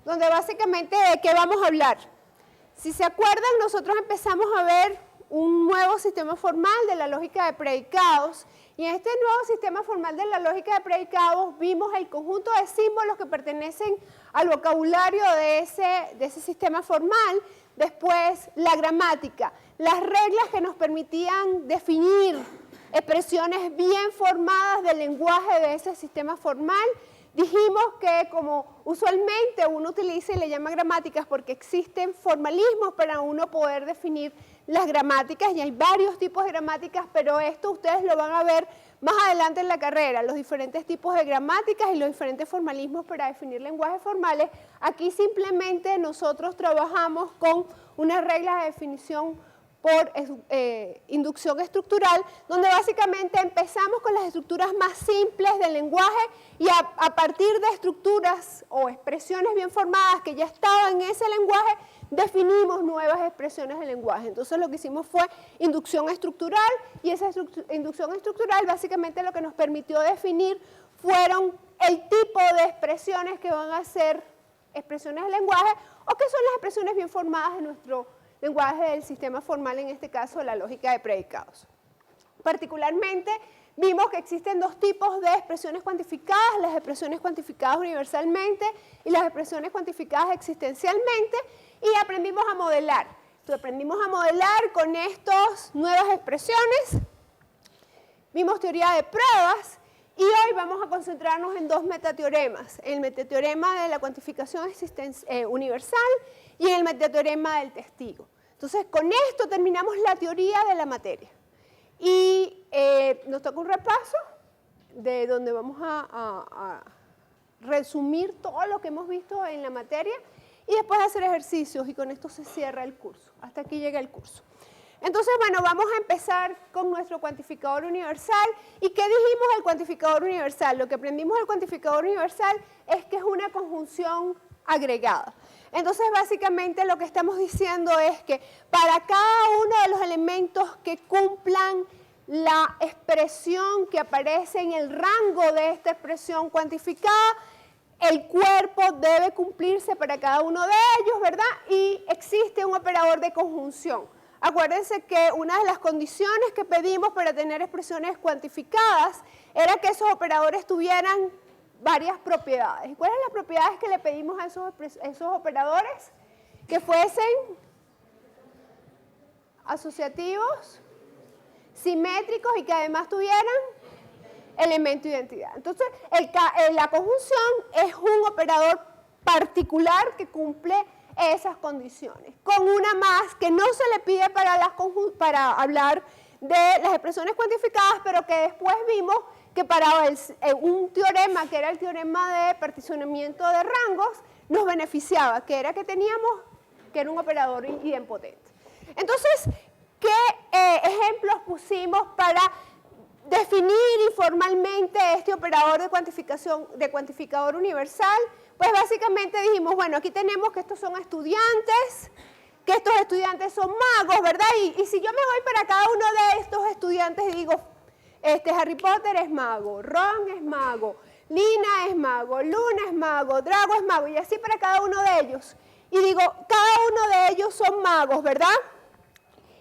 donde básicamente de qué vamos a hablar. Si se acuerdan, nosotros empezamos a ver un nuevo sistema formal de la lógica de predicados, y en este nuevo sistema formal de la lógica de predicados vimos el conjunto de símbolos que pertenecen al vocabulario de ese sistema formal, después la gramática, las reglas que nos permitían definir expresiones bien formadas del lenguaje de ese sistema formal. Dijimos que como usualmente uno utiliza y le llama gramáticas porque existen formalismos para uno poder definir las gramáticas, y hay varios tipos de gramáticas, pero esto ustedes lo van a ver más adelante en la carrera, los diferentes tipos de gramáticas y los diferentes formalismos para definir lenguajes formales. Aquí simplemente nosotros trabajamos con unas reglas de definición por inducción estructural, donde básicamente empezamos con las estructuras más simples del lenguaje y a partir de estructuras o expresiones bien formadas que ya estaban en ese lenguaje, definimos nuevas expresiones del lenguaje. Entonces lo que hicimos fue inducción estructural, y esa inducción estructural básicamente lo que nos permitió definir fueron el tipo de expresiones que van a ser expresiones del lenguaje o que son las expresiones bien formadas de nuestro lenguaje del sistema formal, en este caso la lógica de predicados. Particularmente vimos que existen dos tipos de expresiones cuantificadas, las expresiones cuantificadas universalmente y las expresiones cuantificadas existencialmente, y aprendimos a modelar. Entonces, aprendimos a modelar con estas nuevas expresiones, vimos teoría de pruebas, y hoy vamos a concentrarnos en dos metateoremas, el metateorema de la cuantificación universal y el metateorema del testigo. Entonces, con esto terminamos la teoría de la materia. Y nos toca un repaso de donde vamos a resumir todo lo que hemos visto en la materia y después hacer ejercicios, y con esto se cierra el curso. Hasta aquí llega el curso. Entonces, bueno, vamos a empezar con nuestro cuantificador universal. ¿Y qué dijimos del cuantificador universal? Lo que aprendimos del cuantificador universal es que es una conjunción agregada. Entonces, básicamente lo que estamos diciendo es que para cada uno de los elementos que cumplan la expresión que aparece en el rango de esta expresión cuantificada, el cuerpo debe cumplirse para cada uno de ellos, ¿verdad? Y existe un operador de conjunción. Acuérdense que una de las condiciones que pedimos para tener expresiones cuantificadas era que esos operadores tuvieran varias propiedades. ¿Y cuáles son las propiedades que le pedimos a esos operadores? Que fuesen asociativos, simétricos y que además tuvieran elemento de identidad. Entonces, la conjunción es un operador particular que cumple esas condiciones, con una más que no se le pide para hablar de las expresiones cuantificadas, pero que después vimos que para un teorema, que era el teorema de particionamiento de rangos, nos beneficiaba, que era que teníamos que era un operador idempotente. Entonces, ¿qué ejemplos pusimos para definir informalmente este operador de cuantificación, de cuantificador universal? Pues básicamente dijimos, bueno, aquí tenemos que estos son estudiantes, que estos estudiantes son magos, ¿verdad? Y si yo me voy para cada uno de estos estudiantes y digo, Harry Potter es mago, Ron es mago, Lina es mago, Luna es mago, Drago es mago, y así para cada uno de ellos. Y digo, cada uno de ellos son magos, ¿verdad?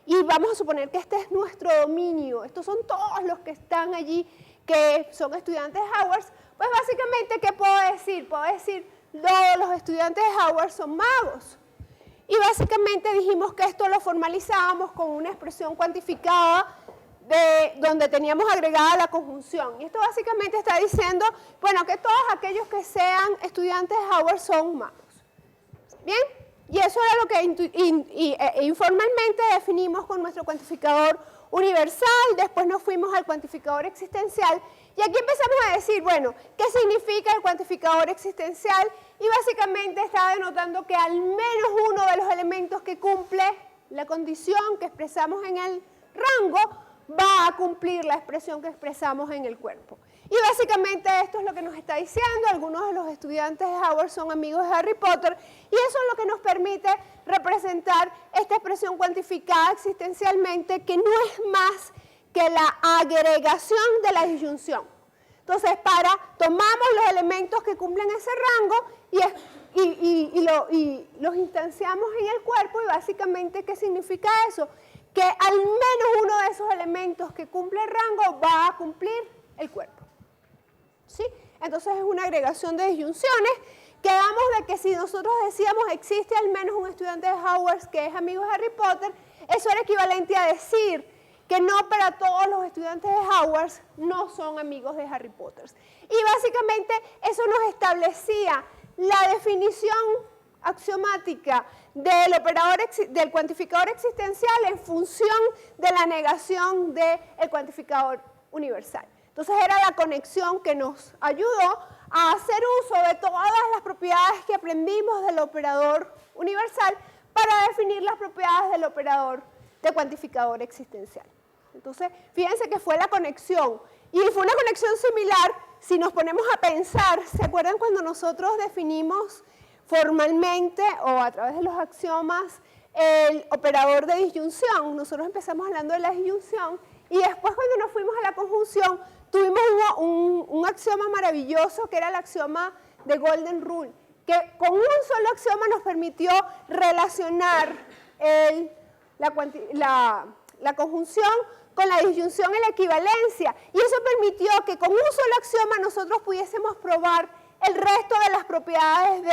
Y vamos a suponer que este es nuestro dominio, estos son todos los que están allí, que son estudiantes de Hogwarts. Pues básicamente, ¿qué puedo decir? Puedo decir, todos los estudiantes de Hogwarts son magos. Y básicamente dijimos que esto lo formalizábamos con una expresión cuantificada donde teníamos agregada la conjunción. Y esto básicamente está diciendo, bueno, que todos aquellos que sean estudiantes de Hogwarts son magos. ¿Bien? Y eso era lo que informalmente definimos con nuestro cuantificador universal. Después nos fuimos al cuantificador existencial. Y aquí empezamos a decir, bueno, ¿qué significa el cuantificador existencial? Y básicamente está denotando que al menos uno de los elementos que cumple la condición que expresamos en el rango va a cumplir la expresión que expresamos en el cuerpo. Y básicamente esto es lo que nos está diciendo. Algunos de los estudiantes de Hogwarts son amigos de Harry Potter, y eso es lo que nos permite representar esta expresión cuantificada existencialmente, que no es más que la agregación de la disyunción. Entonces, tomamos los elementos que cumplen ese rango y los instanciamos en el cuerpo, y básicamente, ¿qué significa eso? Que al menos uno de esos elementos que cumple el rango va a cumplir el cuerpo. ¿Sí? Entonces es una agregación de disyunciones. Quedamos de que si nosotros decíamos existe al menos un estudiante de Hogwarts que es amigo de Harry Potter, eso era equivalente a decir que no para todos los estudiantes de Hogwarts no son amigos de Harry Potter. Y básicamente eso nos establecía la definición axiomática del cuantificador existencial en función de la negación del cuantificador universal. Entonces era la conexión que nos ayudó a hacer uso de todas las propiedades que aprendimos del operador universal para definir las propiedades del operador de cuantificador existencial. Entonces, fíjense que fue la conexión. Y fue una conexión similar si nos ponemos a pensar. ¿Se acuerdan cuando nosotros definimos formalmente o a través de los axiomas el operador de disyunción? Nosotros empezamos hablando de la disyunción y después cuando nos fuimos a la conjunción tuvimos un axioma maravilloso que era el axioma de Golden Rule, que con un solo axioma nos permitió relacionar la conjunción con la disyunción y la equivalencia, y eso permitió que con un solo axioma nosotros pudiésemos probar el resto de las propiedades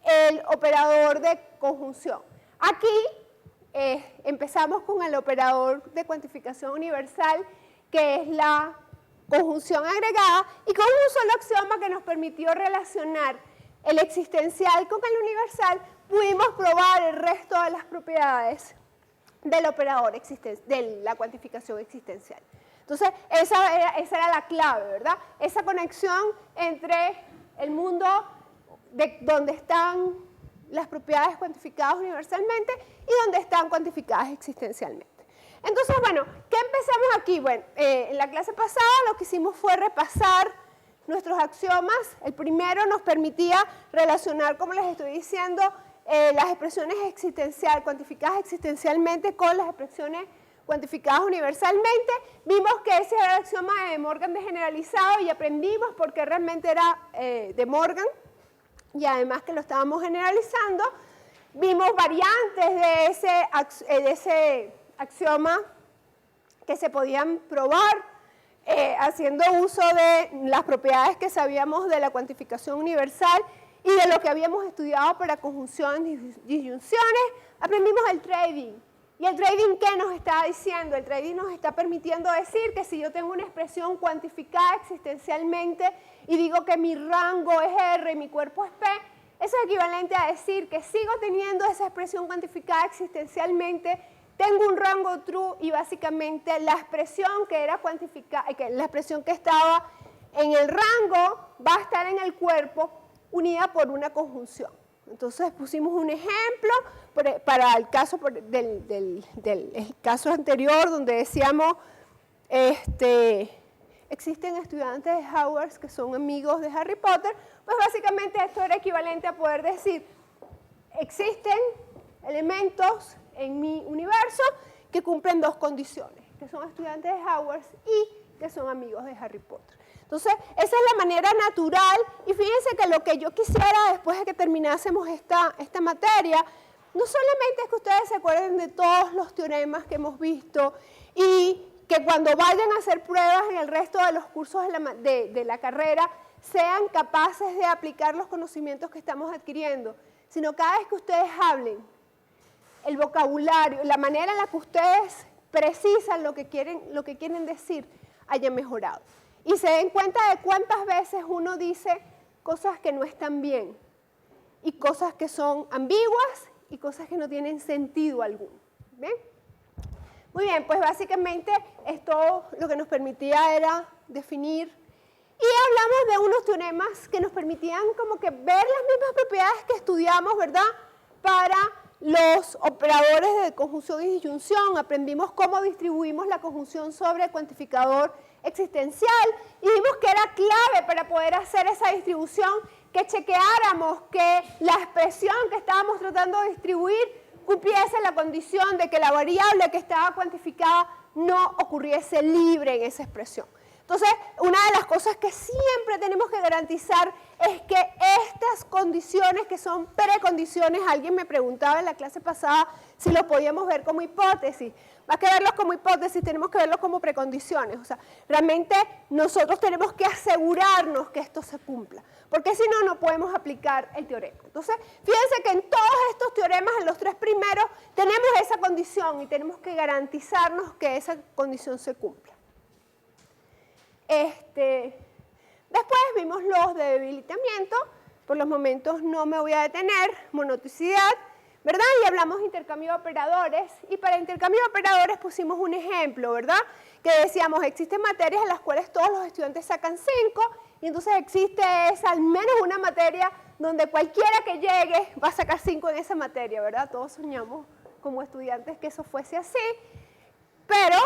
del operador de conjunción. Aquí empezamos con el operador de cuantificación universal, que es la conjunción agregada, y con un solo axioma que nos permitió relacionar el existencial con el universal, pudimos probar el resto de las propiedades del operador de la cuantificación existencial. Entonces, esa era la clave, ¿verdad? Esa conexión entre el mundo donde están las propiedades cuantificadas universalmente y donde están cuantificadas existencialmente. Entonces, bueno, ¿qué empezamos aquí? Bueno, en la clase pasada lo que hicimos fue repasar nuestros axiomas. El primero nos permitía relacionar, como les estoy diciendo, las expresiones cuantificadas existencialmente con las expresiones cuantificadas universalmente. Vimos que ese era el axioma de Morgan de generalizado y aprendimos por qué realmente era de Morgan y además que lo estábamos generalizando. Vimos variantes de ese axioma que se podían probar haciendo uso de las propiedades que sabíamos de la cuantificación universal y de lo que habíamos estudiado para conjunciones y disyunciones. Aprendimos el trading. ¿Y el trading qué nos está diciendo? El trading nos está permitiendo decir que si yo tengo una expresión cuantificada existencialmente y digo que mi rango es R y mi cuerpo es P, eso es equivalente a decir que sigo teniendo esa expresión cuantificada existencialmente, tengo un rango true y básicamente la expresión que era cuantificada, la expresión que estaba en el rango va a estar en el cuerpo unida por una conjunción. Entonces pusimos un ejemplo para el caso del caso anterior donde decíamos existen estudiantes de Hogwarts que son amigos de Harry Potter, pues básicamente esto era equivalente a poder decir existen elementos en mi universo que cumplen dos condiciones, que son estudiantes de Hogwarts y que son amigos de Harry Potter. Entonces, esa es la manera natural, y fíjense que lo que yo quisiera después de que terminásemos esta materia, no solamente es que ustedes se acuerden de todos los teoremas que hemos visto y que cuando vayan a hacer pruebas en el resto de los cursos de la carrera sean capaces de aplicar los conocimientos que estamos adquiriendo, sino cada vez que ustedes hablen, el vocabulario, la manera en la que ustedes precisan lo que quieren decir haya mejorado. Y se den cuenta de cuántas veces uno dice cosas que no están bien y cosas que son ambiguas y cosas que no tienen sentido alguno. ¿Bien? Muy bien, pues básicamente esto lo que nos permitía era definir y hablamos de unos teoremas que nos permitían como que ver las mismas propiedades que estudiamos, ¿verdad? Para los operadores de conjunción y disyunción. Aprendimos cómo distribuimos la conjunción sobre el cuantificador existencial y vimos que era clave para poder hacer esa distribución que chequeáramos que la expresión que estábamos tratando de distribuir cumpliese la condición de que la variable que estaba cuantificada no ocurriese libre en esa expresión. Entonces, una de las cosas que siempre tenemos que garantizar es que estas condiciones que son precondiciones, alguien me preguntaba en la clase pasada si lo podíamos ver como hipótesis. Más que verlos como hipótesis, tenemos que verlos como precondiciones. O sea, realmente nosotros tenemos que asegurarnos que esto se cumpla, porque si no, no podemos aplicar el teorema. Entonces, fíjense que en todos estos teoremas, en los 3 primeros, tenemos esa condición y tenemos que garantizarnos que esa condición se cumpla. Después vimos los de debilitamiento, por los momentos no me voy a detener, monotoxicidad, ¿verdad? Y hablamos de intercambio de operadores, y para intercambio de operadores pusimos un ejemplo, ¿verdad? Que decíamos, existen materias en las cuales todos los estudiantes sacan 5, y entonces existe al menos una materia donde cualquiera que llegue va a sacar 5 en esa materia, ¿verdad? Todos soñamos como estudiantes que eso fuese así, pero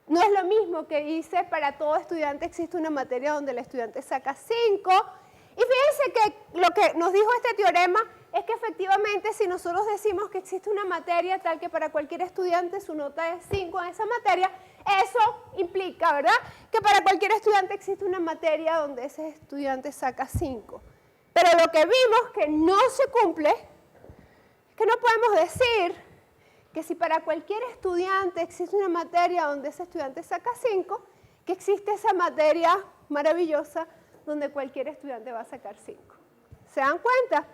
no es lo mismo que dice para todo estudiante existe una materia donde el estudiante saca 5. Y fíjense que lo que nos dijo este teorema es que efectivamente si nosotros decimos que existe una materia tal que para cualquier estudiante su nota es 5 en esa materia, eso implica, ¿verdad?, que para cualquier estudiante existe una materia donde ese estudiante saca 5. Pero lo que vimos que no se cumple es que no podemos decir que si para cualquier estudiante existe una materia donde ese estudiante saca 5, que existe esa materia maravillosa donde cualquier estudiante va a sacar 5. ¿Se dan cuenta?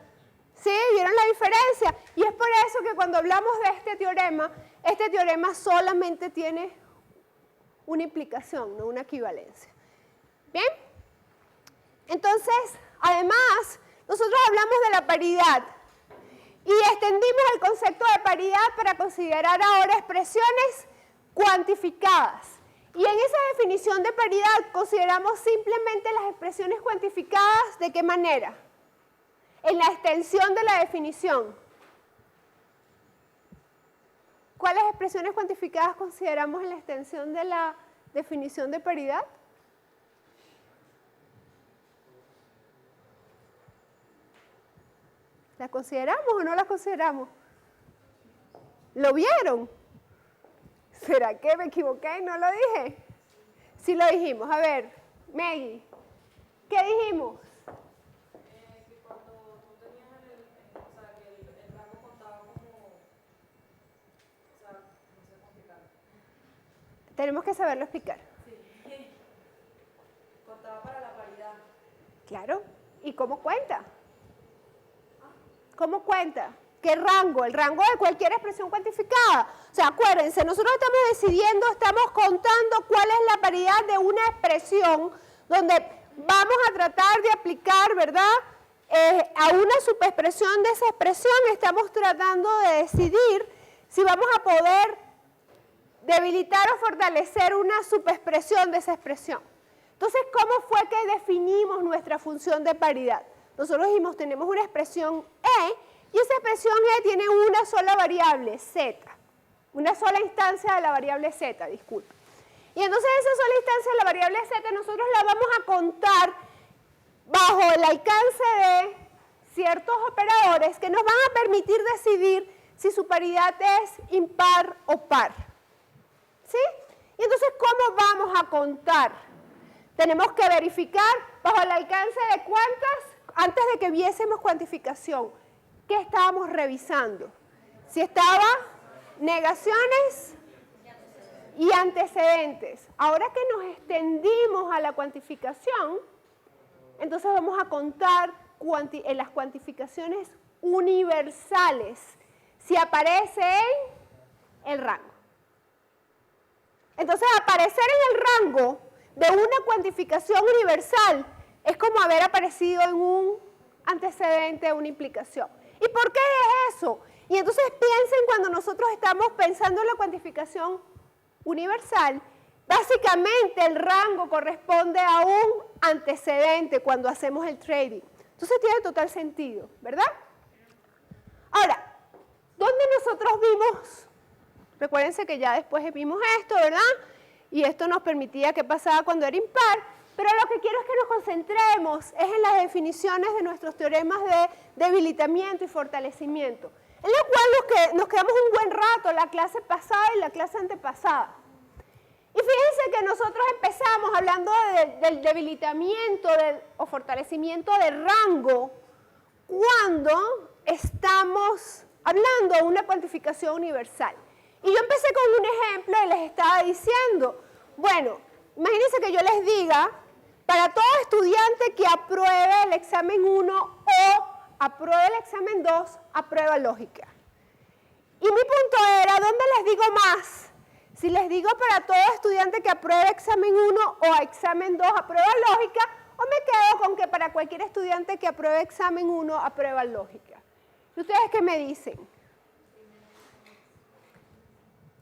¿Sí? ¿Vieron la diferencia? Y es por eso que cuando hablamos de este teorema solamente tiene una implicación, no una equivalencia. ¿Bien? Entonces, además, nosotros hablamos de la paridad. Y extendimos el concepto de paridad para considerar ahora expresiones cuantificadas. Y en esa definición de paridad consideramos simplemente las expresiones cuantificadas, ¿de qué manera? En la extensión de la definición. ¿Cuáles expresiones cuantificadas consideramos en la extensión de la definición de paridad? ¿Las consideramos o no las consideramos? ¿Lo vieron? ¿Será que me equivoqué y no lo dije? Sí lo dijimos. A ver, Maggie, ¿qué dijimos? Que cuando tú tenías o sea, que el rango contaba como, o sea, no sé cómo explicarlo. Tenemos que saberlo explicar. Sí, contaba para la paridad. Claro. ¿Y cómo cuenta? ¿Cómo cuenta? ¿Qué rango? El rango de cualquier expresión cuantificada. O sea, acuérdense, nosotros estamos decidiendo, estamos contando cuál es la paridad de una expresión donde vamos a tratar de aplicar, ¿verdad? A una subexpresión de esa expresión estamos tratando de decidir si vamos a poder debilitar o fortalecer una subexpresión de esa expresión. Entonces, ¿cómo fue que definimos nuestra función de paridad? Nosotros dijimos, tenemos una expresión E, y esa expresión E tiene una sola variable, Z. Una sola instancia de la variable Z, disculpe. Y entonces esa sola instancia de la variable Z nosotros la vamos a contar bajo el alcance de ciertos operadores que nos van a permitir decidir si su paridad es impar o par. ¿Sí? Y entonces, ¿cómo vamos a contar? Tenemos que verificar bajo el alcance de cuántas, antes de que viésemos cuantificación, ¿qué estábamos revisando? Si estaba negaciones y antecedentes. Ahora que nos extendimos a la cuantificación, entonces vamos a contar en las cuantificaciones universales si aparece en el rango. Entonces, aparecer en el rango de una cuantificación universal es como haber aparecido en un antecedente de una implicación. ¿Y por qué es eso? Y entonces piensen cuando nosotros estamos pensando en la cuantificación universal, básicamente el rango corresponde a un antecedente cuando hacemos el trading. Entonces tiene total sentido, ¿verdad? Ahora, ¿dónde nosotros vimos? Recuérdense que ya después vimos esto, ¿verdad? Y esto nos permitía qué pasaba cuando era impar, pero lo que quiero es que nos concentremos es en las definiciones de nuestros teoremas de debilitamiento y fortalecimiento, en lo cual nos quedamos un buen rato la clase pasada y la clase antepasada. Y fíjense que nosotros empezamos hablando del debilitamiento o fortalecimiento de rango cuando estamos hablando de una cuantificación universal. Y yo empecé con un ejemplo y les estaba diciendo, bueno, imagínense que yo les diga, para todo estudiante que apruebe el examen 1 o apruebe el examen 2, aprueba lógica. Y mi punto era, ¿dónde les digo más? Si les digo para todo estudiante que apruebe examen 1 o examen 2 aprueba lógica, o me quedo con que para cualquier estudiante que apruebe examen 1 aprueba lógica. ¿Y ustedes qué me dicen?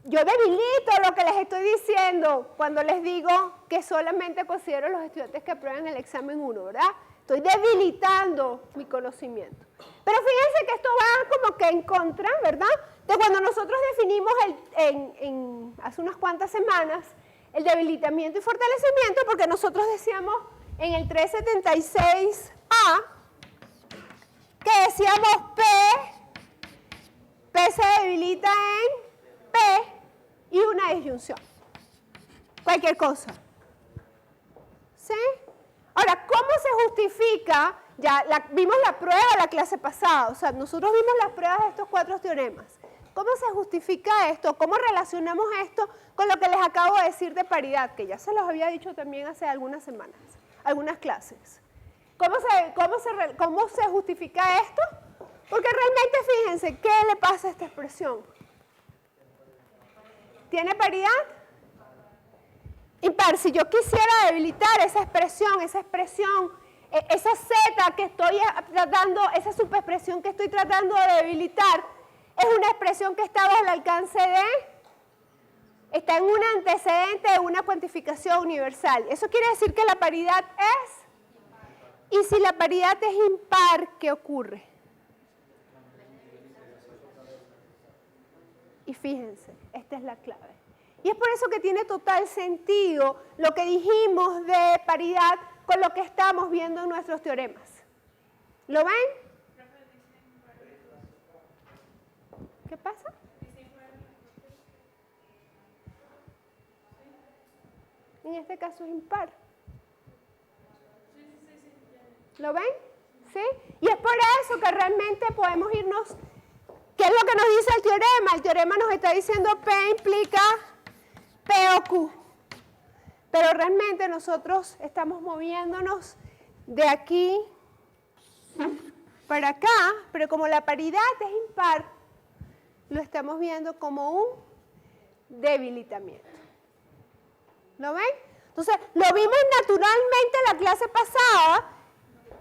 Yo debilito lo que les estoy diciendo cuando les digo que solamente considero los estudiantes que aprueben el examen 1, ¿verdad? Estoy debilitando mi conocimiento. Pero fíjense que esto va como que en contra, ¿verdad? De cuando nosotros definimos hace unas cuantas semanas el debilitamiento y fortalecimiento, porque nosotros decíamos en el 376A que decíamos P se debilita en P y una disyunción. Cualquier cosa. ¿Sí? Ahora, ¿cómo se justifica? Ya vimos la prueba de la clase pasada, o sea, nosotros vimos las pruebas de estos 4 teoremas. ¿Cómo se justifica esto? ¿Cómo relacionamos esto con lo que les acabo de decir de paridad? Que ya se los había dicho también hace algunas semanas, algunas clases. ¿Cómo se justifica esto? Porque realmente, fíjense, ¿qué le pasa a esta expresión? ¿Tiene paridad? Impar. Si yo quisiera debilitar esa expresión, esa z que estoy tratando, esa subexpresión que estoy tratando de debilitar, es una expresión que está bajo el alcance está en un antecedente de una cuantificación universal. Eso quiere decir que la paridad es, y si la paridad es impar, ¿qué ocurre? Y fíjense, esta es la clave. Y es por eso que tiene total sentido lo que dijimos de paridad con lo que estamos viendo en nuestros teoremas. ¿Lo ven? ¿Qué pasa? En este caso es impar. ¿Lo ven? ¿Sí? Y es por eso que realmente podemos irnos. ¿Qué es lo que nos dice el teorema? El teorema nos está diciendo P implica P o Q. Pero realmente nosotros estamos moviéndonos de aquí para acá, pero como la paridad es impar, lo estamos viendo como un debilitamiento. ¿Lo ven? Entonces, lo vimos naturalmente en la clase pasada,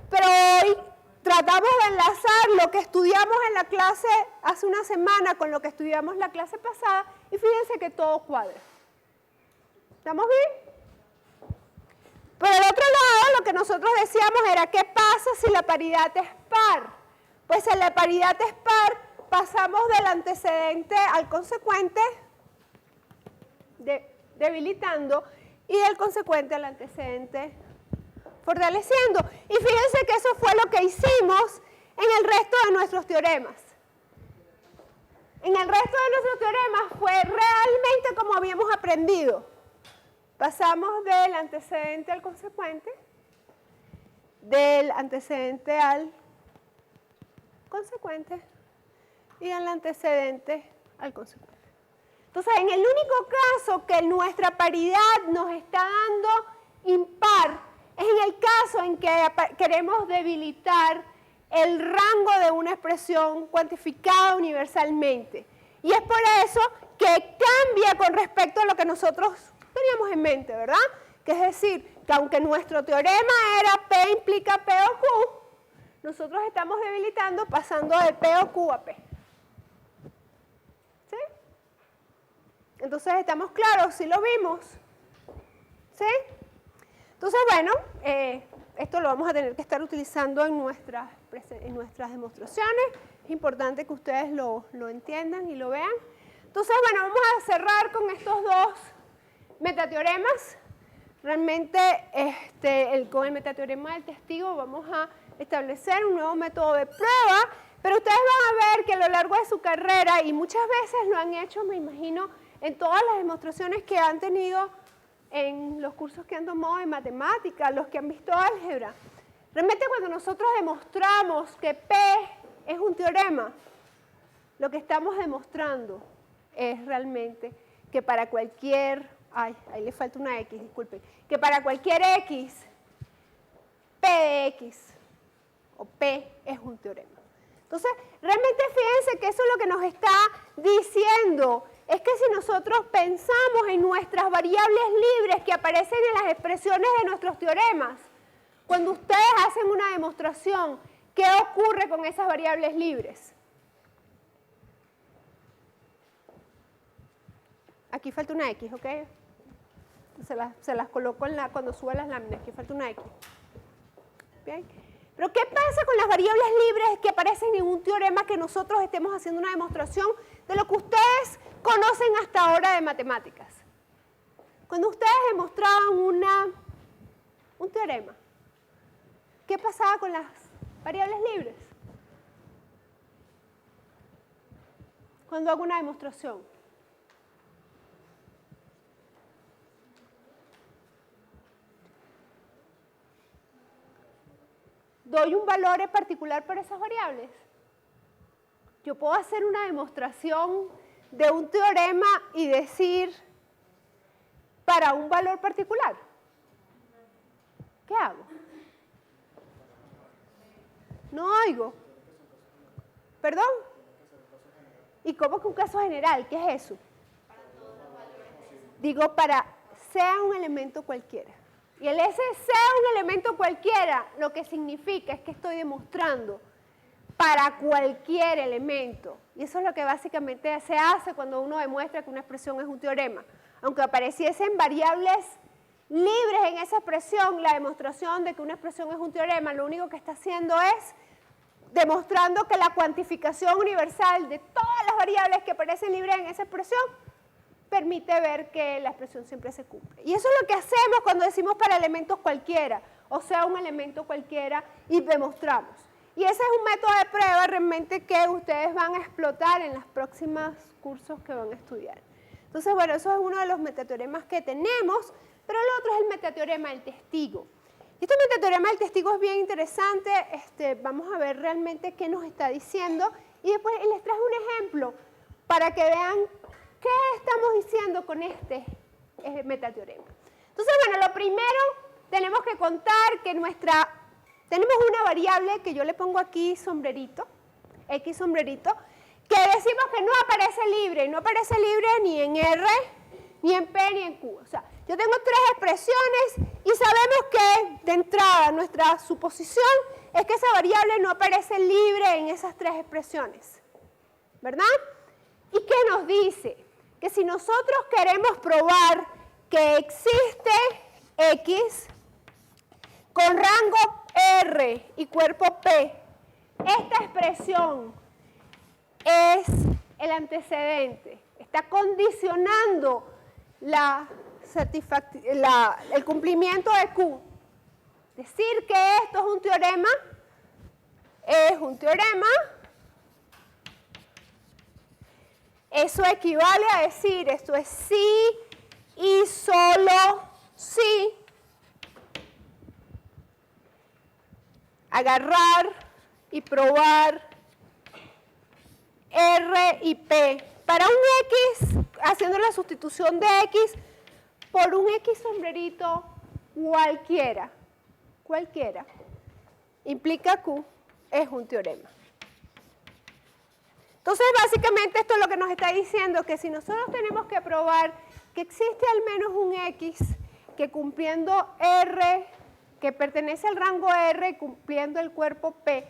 pero hoy tratamos de enlazar lo que estudiamos en la clase hace una semana con lo que estudiamos la clase pasada y fíjense que todo cuadra. ¿Estamos bien? Por el otro lado, lo que nosotros decíamos era, ¿qué pasa si la paridad es par? Pues si la paridad es par, pasamos del antecedente al consecuente, debilitando, y del consecuente al antecedente, fortaleciendo. Y fíjense que eso fue lo que hicimos en el resto de nuestros teoremas. En el resto de nuestros teoremas fue realmente como habíamos aprendido. Pasamos del antecedente al consecuente, del antecedente al consecuente y del antecedente al consecuente. Entonces, en el único caso que nuestra paridad nos está dando impar, es en el caso en que queremos debilitar el rango de una expresión cuantificada universalmente. Y es por eso que cambia con respecto a lo que nosotros teníamos en mente, ¿verdad? Que es decir, que aunque nuestro teorema era P implica P o Q, nosotros estamos debilitando pasando de P o Q a P. ¿Sí? Entonces, ¿estamos claros? ¿Sí lo vimos? ¿Sí? Entonces, bueno, esto lo vamos a tener que estar utilizando en nuestras demostraciones. Es importante que ustedes lo entiendan y lo vean. Entonces, bueno, vamos a cerrar con estos dos metateoremas. Realmente, con el metateorema del testigo vamos a establecer un nuevo método de prueba, pero ustedes van a ver que a lo largo de su carrera, y muchas veces lo han hecho, me imagino, en todas las demostraciones que han tenido en los cursos que han tomado de matemáticas, los que han visto álgebra. Realmente cuando nosotros demostramos que P es un teorema, lo que estamos demostrando es realmente que para cualquier, ahí le falta una X, disculpen, que para cualquier X, P de X o P es un teorema. Entonces, realmente fíjense que eso es lo que nos está diciendo, es que si nosotros pensamos en nuestras variables libres que aparecen en las expresiones de nuestros teoremas, cuando ustedes hacen una demostración, ¿qué ocurre con esas variables libres? Aquí falta una X, ¿ok? Se las coloco cuando suba las láminas, aquí falta una X. ¿Bien? Pero ¿qué pasa con las variables libres que aparecen en un teorema que nosotros estemos haciendo una demostración de lo que ustedes conocen hasta ahora de matemáticas? Cuando ustedes demostraban un teorema, ¿qué pasaba con las variables libres? Cuando hago una demostración. ¿Doy un valor en particular para esas variables? Yo puedo hacer una demostración de un teorema y decir para un valor particular. ¿Qué hago? No oigo. ¿Perdón? ¿Y cómo que un caso general? ¿Qué es eso? Digo para sea un elemento cualquiera. Y el ese sea un elemento cualquiera, lo que significa es que estoy demostrando para cualquier elemento. Y eso es lo que básicamente se hace cuando uno demuestra que una expresión es un teorema. Aunque apareciesen variables libres en esa expresión, la demostración de que una expresión es un teorema, lo único que está haciendo es demostrando que la cuantificación universal de todas las variables que aparecen libres en esa expresión permite ver que la expresión siempre se cumple. Y eso es lo que hacemos cuando decimos para elementos cualquiera, o sea, un elemento cualquiera, y demostramos. Y ese es un método de prueba realmente que ustedes van a explotar en los próximos cursos que van a estudiar. Entonces, bueno, eso es uno de los metateoremas que tenemos, pero el otro es el metateorema del testigo. Y este metateorema del testigo es bien interesante, vamos a ver realmente qué nos está diciendo, y después les traje un ejemplo para que vean ¿qué estamos diciendo con este metateorema? Entonces, bueno, lo primero, tenemos que contar que tenemos una variable que yo le pongo aquí sombrerito, X sombrerito, que decimos que no aparece libre, y no aparece libre ni en R, ni en P, ni en Q. O sea, yo tengo tres expresiones y sabemos que, de entrada, nuestra suposición es que esa variable no aparece libre en esas tres expresiones, ¿verdad? ¿Y qué nos dice? Que si nosotros queremos probar que existe X con rango R y cuerpo P, esta expresión es el antecedente, está condicionando el cumplimiento de Q. Decir que esto es un teorema, eso equivale a decir esto es sí y solo sí. Agarrar y probar R y P. Para un X, haciendo la sustitución de X por un X sombrerito cualquiera, implica Q, es un teorema. Entonces, básicamente esto es lo que nos está diciendo, que si nosotros tenemos que probar que existe al menos un X que cumpliendo R, que pertenece al rango R, cumpliendo el cuerpo P,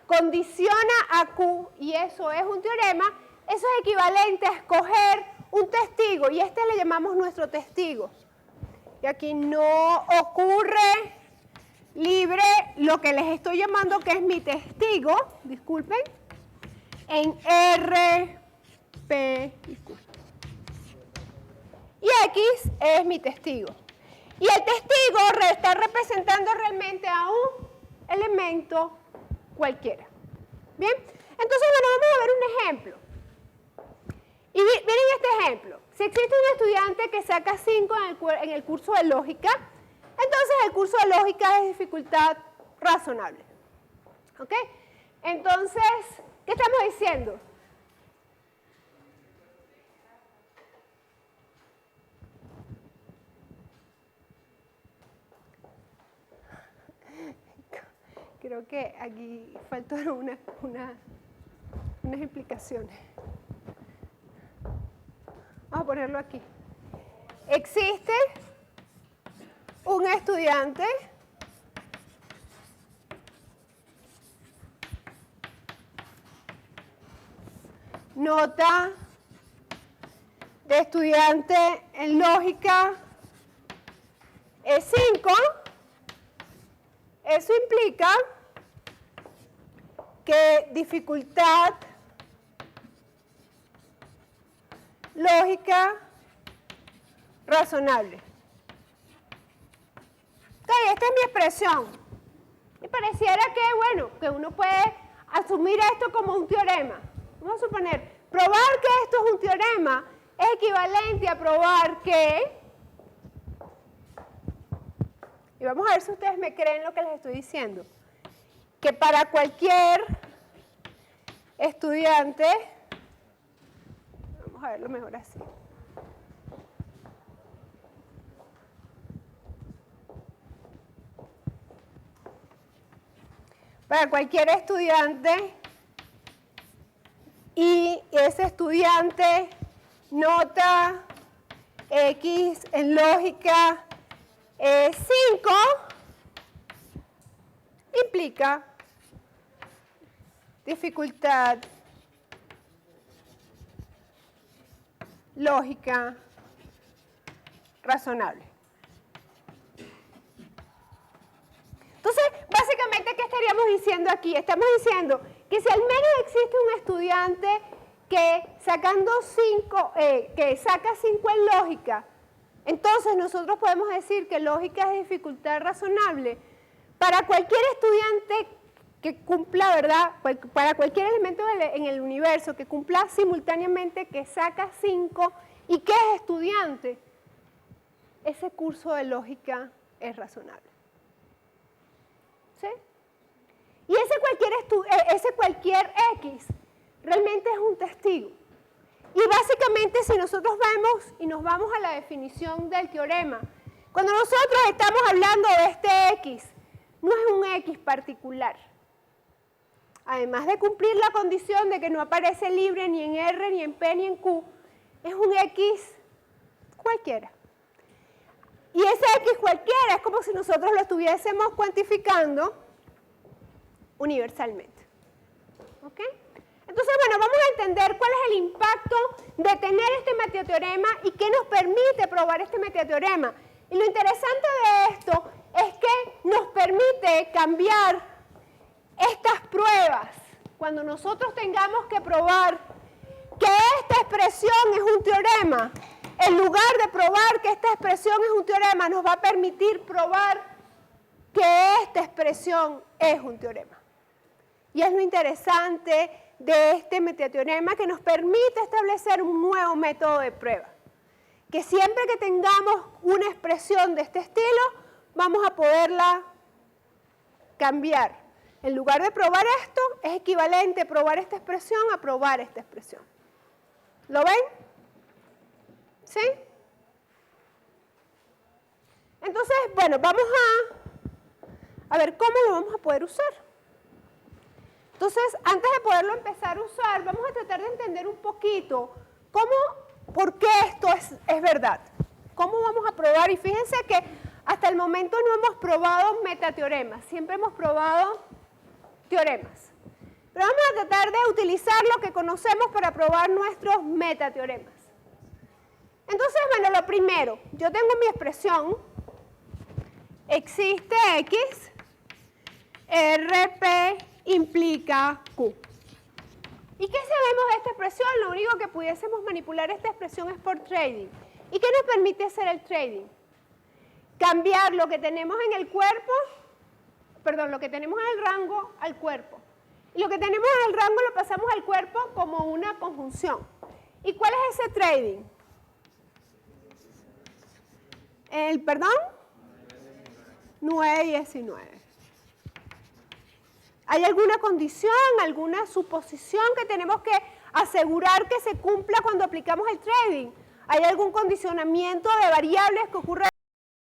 condiciona a Q y eso es un teorema, eso es equivalente a escoger un testigo y este le llamamos nuestro testigo. Y aquí no ocurre libre lo que les estoy llamando que es mi testigo, disculpen, en R, P y Q. Y X es mi testigo. Y el testigo está representando realmente a un elemento cualquiera. ¿Bien? Entonces, bueno, vamos a ver un ejemplo. Y miren este ejemplo. Si existe un estudiante que saca 5 en el curso de lógica, entonces el curso de lógica es dificultad razonable. ¿Ok? Entonces, ¿qué estamos diciendo? Creo que aquí faltaron unas explicaciones. Vamos a ponerlo aquí. Existe un estudiante nota de estudiante en lógica es 5. Eso implica que dificultad lógica razonable. Ok, esta es mi expresión. Y pareciera que, bueno, que uno puede asumir esto como un teorema. Vamos a suponer, probar que esto es un teorema es equivalente a probar que... Y vamos a ver si ustedes me creen lo que les estoy diciendo. Que para cualquier estudiante, vamos a verlo mejor así. Para cualquier estudiante, y ese estudiante nota X en lógica 5, implica dificultad lógica razonable. Entonces, básicamente, ¿qué estaríamos diciendo aquí? Estamos diciendo que si al menos existe un estudiante que sacando 5, que saca 5 en lógica, entonces nosotros podemos decir que lógica es dificultad razonable para cualquier estudiante que cumpla, ¿verdad? Para cualquier elemento en el universo que cumpla simultáneamente, que saca 5 y que es estudiante, ese curso de lógica es razonable. ¿Sí? Y ese cualquier X realmente es un testigo. Y básicamente, si nosotros vemos y nos vamos a la definición del teorema, cuando nosotros estamos hablando de este X, no es un X particular. Además de cumplir la condición de que no aparece libre ni en R, ni en P, ni en Q, es un X cualquiera. Y ese X cualquiera es como si nosotros lo estuviésemos cuantificando universalmente. ¿Ok? Entonces, bueno, vamos a entender cuál es el impacto de tener este metateorema y qué nos permite probar este metateorema. Y lo interesante de esto es que nos permite cambiar estas pruebas. Cuando nosotros tengamos que probar que esta expresión es un teorema, en lugar de probar que esta expresión es un teorema, nos va a permitir probar que esta expresión es un teorema. Y es lo interesante de este metateorema, que nos permite establecer un nuevo método de prueba. Que siempre que tengamos una expresión de este estilo, vamos a poderla cambiar. En lugar de probar esto, es equivalente probar esta expresión a probar esta expresión. ¿Lo ven? ¿Sí? Entonces, bueno, vamos a ver cómo lo vamos a poder usar. Entonces, antes de poderlo empezar a usar, vamos a tratar de entender un poquito por qué esto es verdad. ¿Cómo vamos a probar? Y fíjense que hasta el momento no hemos probado metateoremas, siempre hemos probado teoremas. Pero vamos a tratar de utilizar lo que conocemos para probar nuestros metateoremas. Entonces, bueno, lo primero, yo tengo mi expresión, existe X, RP implica Q. ¿Y qué sabemos de esta expresión? Lo único que pudiésemos manipular esta expresión es por trading. ¿Y qué nos permite hacer el trading? Cambiar lo que tenemos en el cuerpo, perdón, lo que tenemos en el rango al cuerpo. Y lo que tenemos en el rango lo pasamos al cuerpo como una conjunción. ¿Y cuál es ese trading? Perdón, 9 y 19. ¿Hay alguna condición, alguna suposición que tenemos que asegurar que se cumpla cuando aplicamos el trading? ¿Hay algún condicionamiento de variables que ocurre